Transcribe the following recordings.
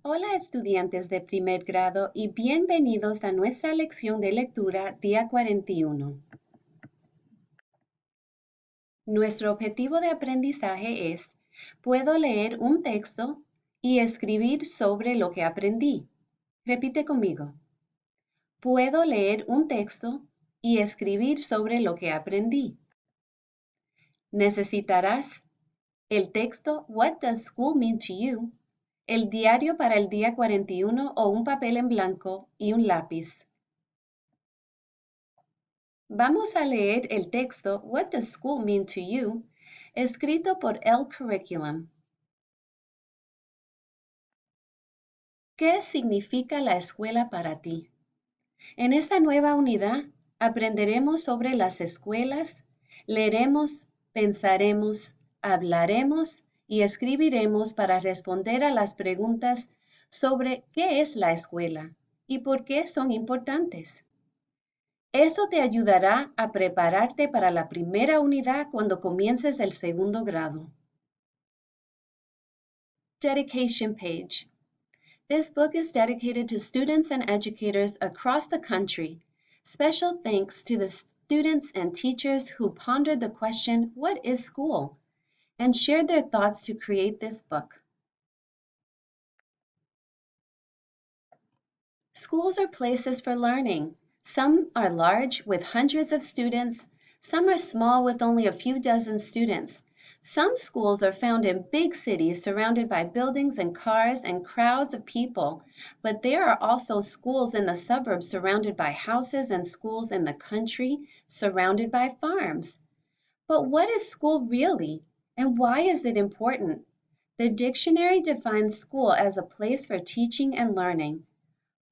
Hola estudiantes de primer grado y bienvenidos a nuestra lección de lectura día 41. Nuestro objetivo de aprendizaje es, puedo leer un texto y escribir sobre lo que aprendí. Repite conmigo. Puedo leer un texto y escribir sobre lo que aprendí. Necesitarás el texto What Does School Mean to You?, el diario para el día 41 o un papel en blanco y un lápiz. Vamos a leer el texto What Does School Mean to You?, escrito por El Curriculum. ¿Qué significa la escuela para ti? En esta nueva unidad aprenderemos sobre las escuelas, leeremos, pensaremos, hablaremos y escribiremos para responder a las preguntas sobre qué es la escuela y por qué son importantes. Eso te ayudará a prepararte para la primera unidad cuando comiences el segundo grado. Dedication page. This book is dedicated to students and educators across the country. Special thanks to the students and teachers who pondered the question, what is school? And shared their thoughts to create this book. Schools are places for learning. Some are large with hundreds of students. Some are small with only a few dozen students. Some schools are found in big cities surrounded by buildings and cars and crowds of people, but there are also schools in the suburbs surrounded by houses and schools in the country surrounded by farms. But what is school really, and why is it important? The dictionary defines school as a place for teaching and learning.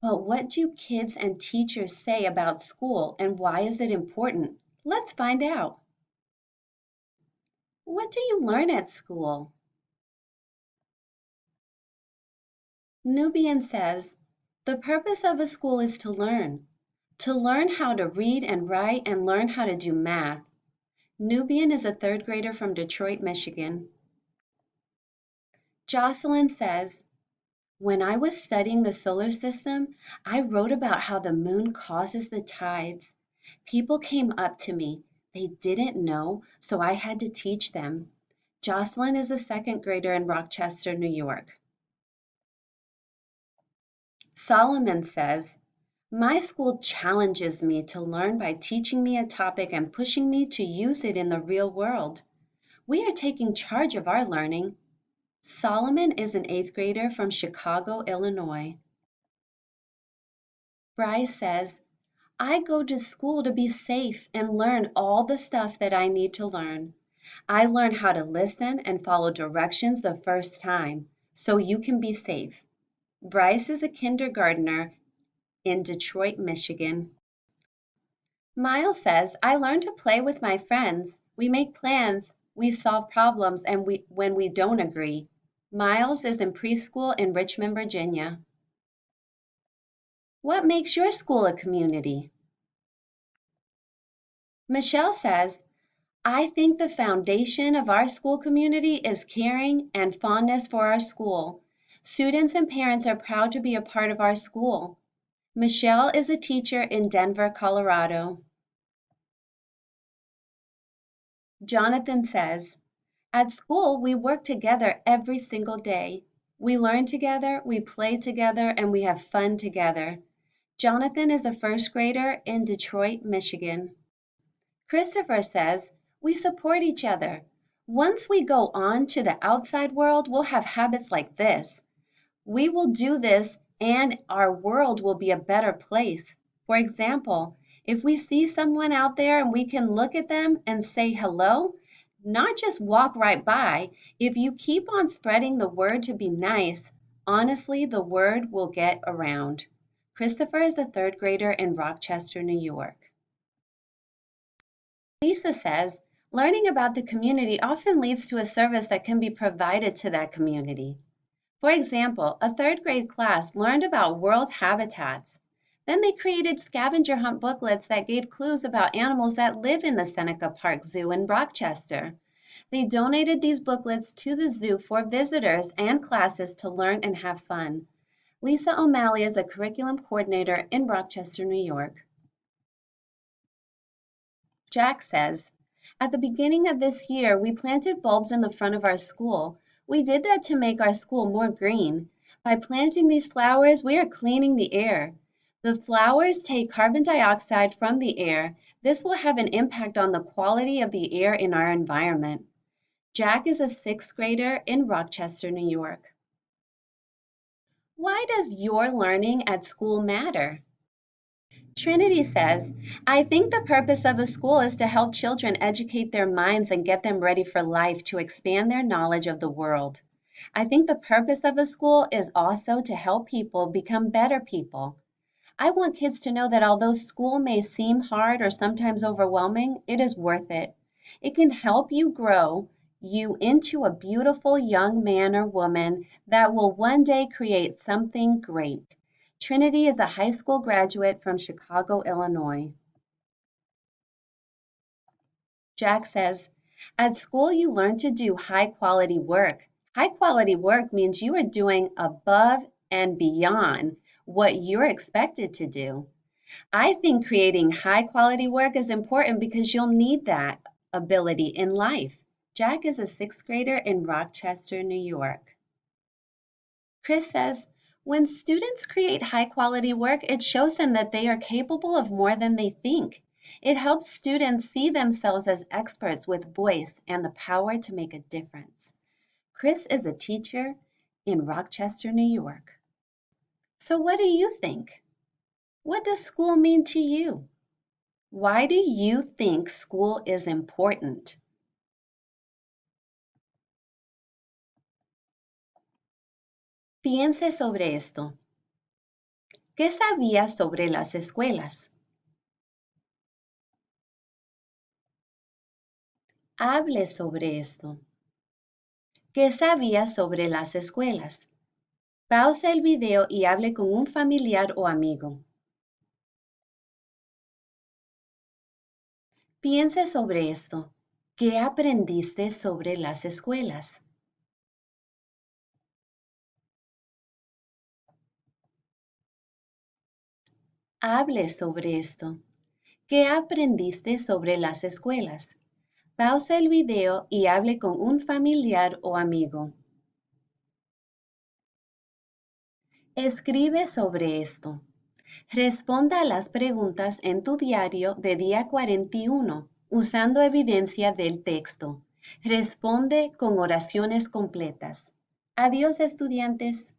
But what do kids and teachers say about school and why is it important? Let's find out. What do you learn at school? Nubian says, the purpose of a school is to learn how to read and write and learn how to do math. Nubian is a third grader from Detroit, Michigan. Jocelyn says, when I was studying the solar system, I wrote about how the moon causes the tides. People came up to me. They didn't know, so I had to teach them. Jocelyn is a second grader in Rochester, New York. Solomon says, my school challenges me to learn by teaching me a topic and pushing me to use it in the real world. We are taking charge of our learning. Solomon is an 8th grader from Chicago, Illinois. Bryce says, I go to school to be safe and learn all the stuff that I need to learn. I learn how to listen and follow directions the first time, so you can be safe. Bryce is a kindergartner in Detroit, Michigan. Miles says, I learn to play with my friends. We make plans, we solve problems, and when we don't agree. Miles is in preschool in Richmond, Virginia. What makes your school a community? Michelle says, I think the foundation of our school community is caring and fondness for our school. Students and parents are proud to be a part of our school. Michelle is a teacher in Denver, Colorado. Jonathan says, at school, we work together every single day. We learn together, we play together, and we have fun together. Jonathan is a first grader in Detroit, Michigan. Christopher says, we support each other. Once we go on to the outside world, we'll have habits like this. We will do this and our world will be a better place. For example, if we see someone out there and we can look at them and say hello, not just walk right by, if you keep on spreading the word to be nice, honestly, the word will get around. Christopher is the third grader in Rochester, New York. Lisa says, learning about the community often leads to a service that can be provided to that community. For example, a third grade class learned about world habitats. Then they created scavenger hunt booklets that gave clues about animals that live in the Seneca Park Zoo in Rochester. They donated these booklets to the zoo for visitors and classes to learn and have fun. Lisa O'Malley is a curriculum coordinator in Rochester, New York. Jack says, at the beginning of this year, we planted bulbs in the front of our school. We did that to make our school more green. By planting these flowers, we are cleaning the air. The flowers take carbon dioxide from the air. This will have an impact on the quality of the air in our environment. Jack is a sixth grader in Rochester, New York. Why does your learning at school matter? Trinity says, I think the purpose of a school is to help children educate their minds and get them ready for life to expand their knowledge of the world. I think the purpose of a school is also to help people become better people. I want kids to know that although school may seem hard or sometimes overwhelming, it is worth it. It can help you grow you into a beautiful young man or woman that will one day create something great. Trinity is a high school graduate from Chicago, Illinois. Jack says, at school you learn to do high quality work. High quality work means you are doing above and beyond what you're expected to do. I think creating high quality work is important because you'll need that ability in life. Jack is a sixth grader in Rochester, New York. Chris says, when students create high quality work, it shows them that they are capable of more than they think. It helps students see themselves as experts with voice and the power to make a difference. Chris is a teacher in Rochester, New York. So what do you think? What does school mean to you? Why do you think school is important? Piense sobre esto. ¿Qué sabías sobre las escuelas? Hable sobre esto. ¿Qué sabías sobre las escuelas? Pausa el video y hable con un familiar o amigo. Piense sobre esto. ¿Qué aprendiste sobre las escuelas? Hable sobre esto. ¿Qué aprendiste sobre las escuelas? Pausa el video y hable con un familiar o amigo. Escribe sobre esto. Responda a las preguntas en tu diario de día 41 usando evidencia del texto. Responde con oraciones completas. Adiós, estudiantes.